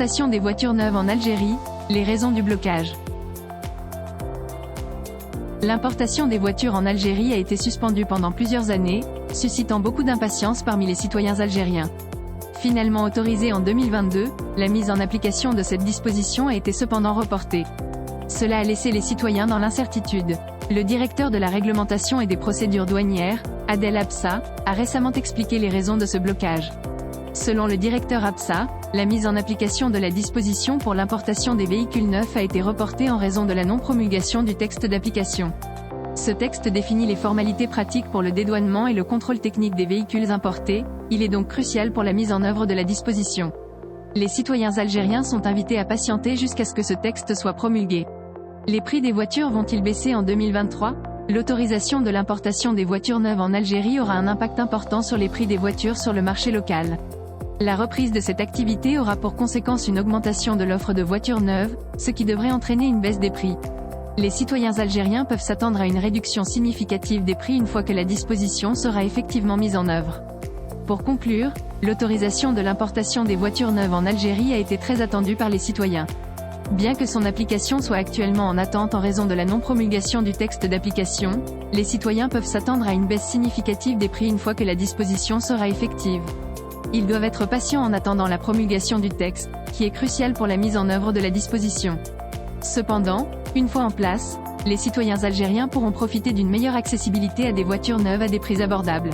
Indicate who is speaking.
Speaker 1: L'importation des voitures neuves en Algérie, les raisons du blocage. L'importation des voitures en Algérie a été suspendue pendant plusieurs années, suscitant beaucoup d'impatience parmi les citoyens algériens. Finalement autorisée en 2022, la mise en application de cette disposition a été cependant reportée. Cela a laissé les citoyens dans l'incertitude. Le directeur de la réglementation et des procédures douanières, Adel Absa, a récemment expliqué les raisons de ce blocage. Selon le directeur Absa, la mise en application de la disposition pour l'importation des véhicules neufs a été reportée en raison de la non-promulgation du texte d'application. Ce texte définit les formalités pratiques pour le dédouanement et le contrôle technique des véhicules importés, il est donc crucial pour la mise en œuvre de la disposition. Les citoyens algériens sont invités à patienter jusqu'à ce que ce texte soit promulgué. Les prix des voitures vont-ils baisser en 2023 ? L'autorisation de l'importation des voitures neuves en Algérie aura un impact important sur les prix des voitures sur le marché local. La reprise de cette activité aura pour conséquence une augmentation de l'offre de voitures neuves, ce qui devrait entraîner une baisse des prix. Les citoyens algériens peuvent s'attendre à une réduction significative des prix une fois que la disposition sera effectivement mise en œuvre. Pour conclure, l'autorisation de l'importation des voitures neuves en Algérie a été très attendue par les citoyens. Bien que son application soit actuellement en attente en raison de la non-promulgation du texte d'application, les citoyens peuvent s'attendre à une baisse significative des prix une fois que la disposition sera effective. Ils doivent être patients en attendant la promulgation du texte, qui est crucial pour la mise en œuvre de la disposition. Cependant, une fois en place, les citoyens algériens pourront profiter d'une meilleure accessibilité à des voitures neuves à des prix abordables.